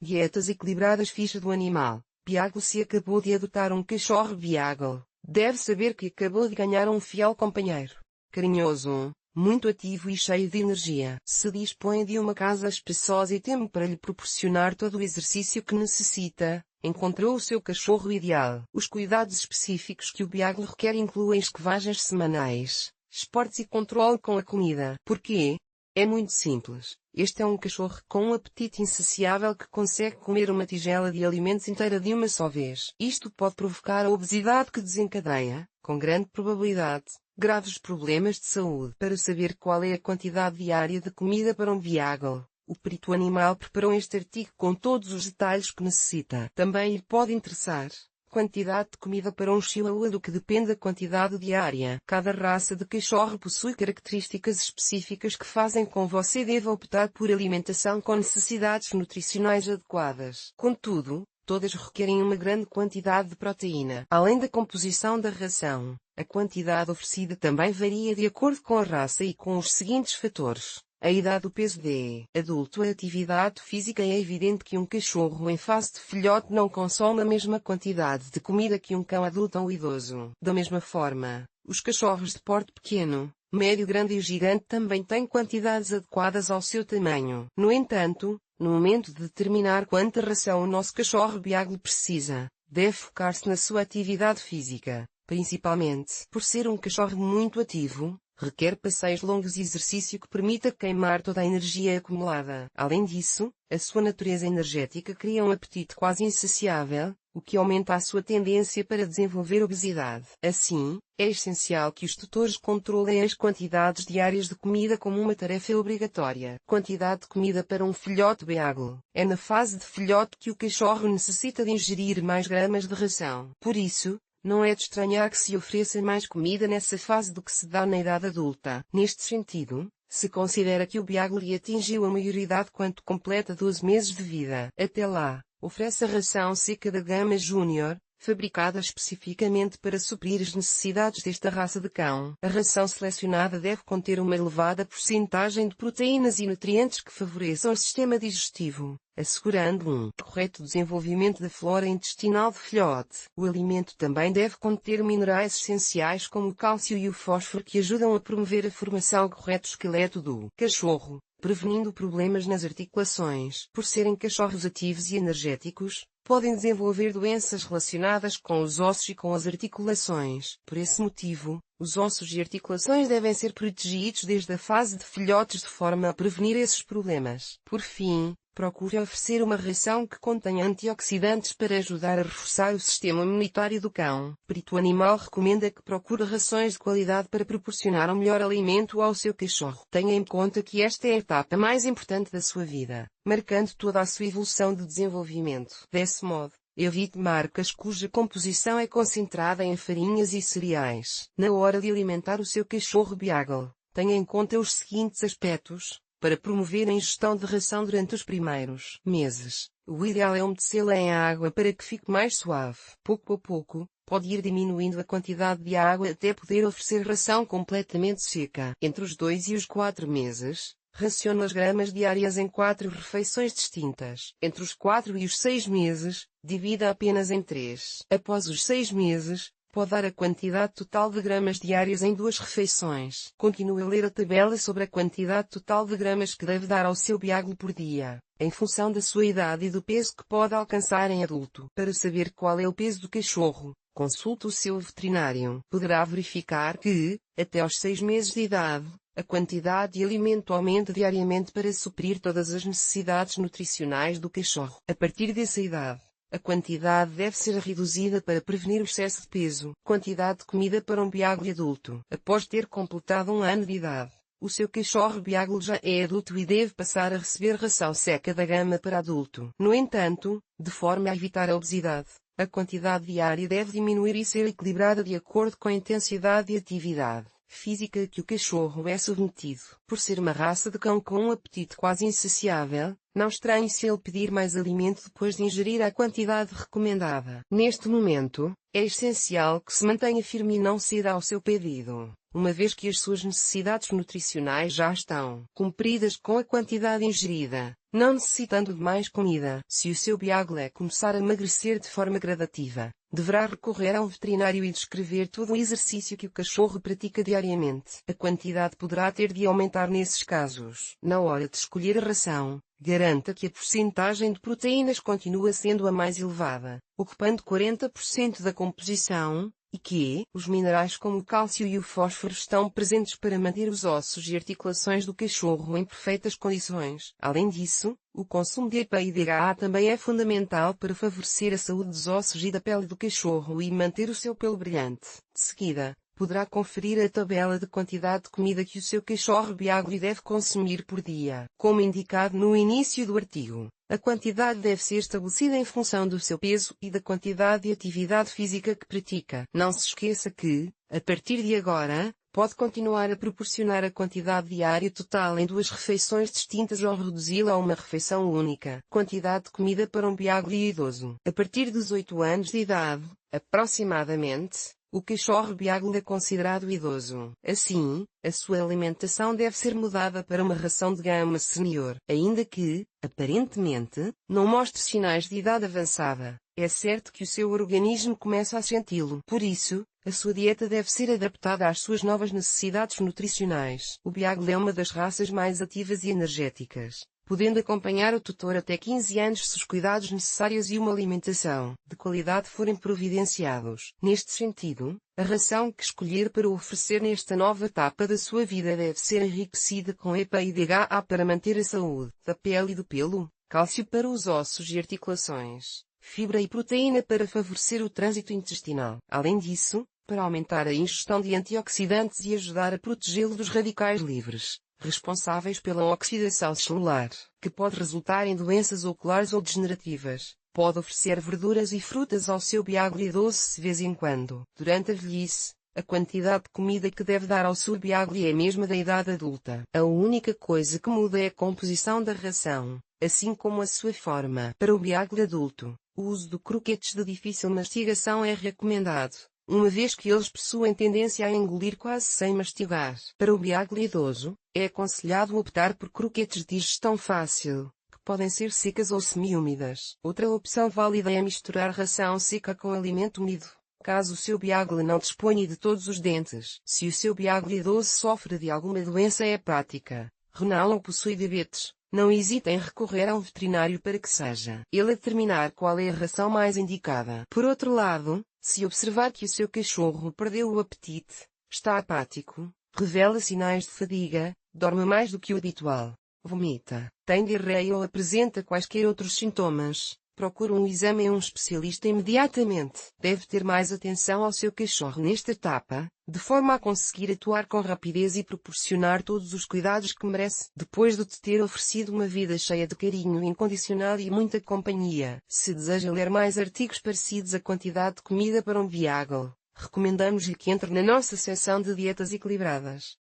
Dietas equilibradas. Ficha do animal. Beagle. Se acabou de adotar um cachorro Beagle, deve saber que acabou de ganhar um fiel companheiro. Carinhoso, muito ativo e cheio de energia. Se dispõe de uma casa espaçosa e tempo para lhe proporcionar todo o exercício que necessita, encontrou o seu cachorro ideal. Os cuidados específicos que o Beagle requer incluem escovagens semanais, esportes e controle com a comida. Porquê? É muito simples. Este é um cachorro com um apetite insaciável que consegue comer uma tigela de alimentos inteira de uma só vez. Isto pode provocar a obesidade que desencadeia, com grande probabilidade, graves problemas de saúde. Para saber qual é a quantidade diária de comida para um Beagle, o perito animal preparou este artigo com todos os detalhes que necessita. Também lhe pode interessar quantidade de comida para um Chihuahua, do que depende da quantidade diária. Cada raça de cachorro possui características específicas que fazem com que você deva optar por alimentação com necessidades nutricionais adequadas. Contudo, todas requerem uma grande quantidade de proteína. Além da composição da ração, a quantidade oferecida também varia de acordo com a raça e com os seguintes fatores: a idade, o peso de adulto, a atividade física. É evidente que um cachorro em fase de filhote não consome a mesma quantidade de comida que um cão adulto ou idoso. Da mesma forma, os cachorros de porte pequeno, médio, grande e gigante também têm quantidades adequadas ao seu tamanho. No entanto, no momento de determinar quanta ração o nosso cachorro Beagle precisa, deve focar-se na sua atividade física, principalmente por ser um cachorro muito ativo. Requer passeios longos e exercício que permita queimar toda a energia acumulada. Além disso, a sua natureza energética cria um apetite quase insaciável, o que aumenta a sua tendência para desenvolver obesidade. Assim, é essencial que os tutores controlem as quantidades diárias de comida como uma tarefa obrigatória. Quantidade de comida para um filhote Beagle. É na fase de filhote que o cachorro necessita de ingerir mais gramas de ração. Por isso, não é de estranhar que se ofereça mais comida nessa fase do que se dá na idade adulta. Neste sentido, se considera que o Beagle atingiu a maioridade quando completa 12 meses de vida. Até lá, oferece a ração seca da gama Júnior, fabricada especificamente para suprir as necessidades desta raça de cão. A ração selecionada deve conter uma elevada porcentagem de proteínas e nutrientes que favoreçam o sistema digestivo, assegurando um correto desenvolvimento da flora intestinal do filhote. O alimento também deve conter minerais essenciais como o cálcio e o fósforo, que ajudam a promover a formação correta do esqueleto do cachorro, prevenindo problemas nas articulações. Por serem cachorros ativos e energéticos, podem desenvolver doenças relacionadas com os ossos e com as articulações. Por esse motivo, os ossos e articulações devem ser protegidos desde a fase de filhotes de forma a prevenir esses problemas. Por fim, procure oferecer uma ração que contenha antioxidantes para ajudar a reforçar o sistema imunitário do cão. O perito animal recomenda que procure rações de qualidade para proporcionar o melhor alimento ao seu cachorro. Tenha em conta que esta é a etapa mais importante da sua vida, marcando toda a sua evolução de desenvolvimento. Desse modo, evite marcas cuja composição é concentrada em farinhas e cereais. Na hora de alimentar o seu cachorro Beagle, tenha em conta os seguintes aspectos para promover a ingestão de ração durante os primeiros meses. O ideal é umedecê-la em água para que fique mais suave. Pouco a pouco, pode ir diminuindo a quantidade de água até poder oferecer ração completamente seca. Entre os 2 e os 4 meses, racione as gramas diárias em 4 refeições distintas. Entre os 4 e os 6 meses, divida apenas em 3. Após os 6 meses, pode dar a quantidade total de gramas diárias em 2 refeições. Continue a ler a tabela sobre a quantidade total de gramas que deve dar ao seu Beagle por dia, em função da sua idade e do peso que pode alcançar em adulto. Para saber qual é o peso do cachorro, consulte o seu veterinário. Poderá verificar que, até aos 6 meses de idade, a quantidade de alimento aumenta diariamente para suprir todas as necessidades nutricionais do cachorro. A partir dessa idade, a quantidade deve ser reduzida para prevenir o excesso de peso. Quantidade de comida para um Beagle adulto. Após ter completado 1 ano de idade, o seu cachorro Beagle já é adulto e deve passar a receber ração seca da gama para adulto. No entanto, de forma a evitar a obesidade, a quantidade diária deve diminuir e ser equilibrada de acordo com a intensidade de atividade física que o cachorro é submetido. Por ser uma raça de cão com um apetite quase insaciável, Não estranhe se ele pedir mais alimento depois de ingerir a quantidade recomendada. Neste momento, é essencial que se mantenha firme e não ceda ao seu pedido, uma vez que as suas necessidades nutricionais já estão cumpridas com a quantidade ingerida, não necessitando de mais comida. Se o seu Beagle começar a emagrecer de forma gradativa, deverá recorrer a um veterinário e descrever todo o exercício que o cachorro pratica diariamente. A quantidade poderá ter de aumentar nesses casos. Na hora de escolher a ração, garanta que a porcentagem de proteínas continua sendo a mais elevada, ocupando 40% da composição, e que os minerais como o cálcio e o fósforo estão presentes para manter os ossos e articulações do cachorro em perfeitas condições. Além disso, o consumo de EPA e DHA também é fundamental para favorecer a saúde dos ossos e da pele do cachorro e manter o seu pelo brilhante. De seguida, poderá conferir a tabela de quantidade de comida que o seu cachorro Beagle deve consumir por dia. Como indicado no início do artigo, a quantidade deve ser estabelecida em função do seu peso e da quantidade de atividade física que pratica. Não se esqueça que, a partir de agora, pode continuar a proporcionar a quantidade diária total em 2 refeições distintas ou reduzi-la a uma refeição única. Quantidade de comida para um Beagle idoso. A partir dos 8 anos de idade, aproximadamente, o cachorro Beagle é considerado idoso. Assim, a sua alimentação deve ser mudada para uma ração de gama senior. Ainda que, aparentemente, não mostre sinais de idade avançada, é certo que o seu organismo começa a senti-lo. Por isso, a sua dieta deve ser adaptada às suas novas necessidades nutricionais. O Beagle é uma das raças mais ativas e energéticas, podendo acompanhar o tutor até 15 anos se os cuidados necessários e uma alimentação de qualidade forem providenciados. Neste sentido, a ração que escolher para oferecer nesta nova etapa da sua vida deve ser enriquecida com EPA e DHA para manter a saúde da pele e do pelo, cálcio para os ossos e articulações, fibra e proteína para favorecer o trânsito intestinal. Além disso, para aumentar a ingestão de antioxidantes e ajudar a protegê-lo dos radicais livres, responsáveis pela oxidação celular, que pode resultar em doenças oculares ou degenerativas. Pode oferecer verduras e frutas ao seu Beagle idoso de vez em quando. Durante a velhice, a quantidade de comida que deve dar ao seu Beagle é a mesma da idade adulta. A única coisa que muda é a composição da ração, assim como a sua forma. Para o Beagle adulto, o uso de croquetes de difícil mastigação é recomendado, uma vez que eles possuem tendência a engolir quase sem mastigar. Para o Beagle idoso, é aconselhado optar por croquetes de digestão fácil, que podem ser secas ou semi-úmidas. Outra opção válida é misturar ração seca com alimento úmido, caso o seu Beagle não disponha de todos os dentes. Se o seu Beagle idoso sofre de alguma doença hepática, renal ou possui diabetes, não hesite em recorrer a um veterinário para que seja ele a determinar qual é a ração mais indicada. Por outro lado, se observar que o seu cachorro perdeu o apetite, está apático, revela sinais de fadiga, dorme mais do que o habitual, vomita, tem diarreia ou apresenta quaisquer outros sintomas, procure um exame em um especialista imediatamente. Deve ter mais atenção ao seu cachorro nesta etapa, de forma a conseguir atuar com rapidez e proporcionar todos os cuidados que merece, depois de te ter oferecido uma vida cheia de carinho incondicional e muita companhia. Se deseja ler mais artigos parecidos à quantidade de comida para um Beagle, recomendamos-lhe que entre na nossa seção de dietas equilibradas.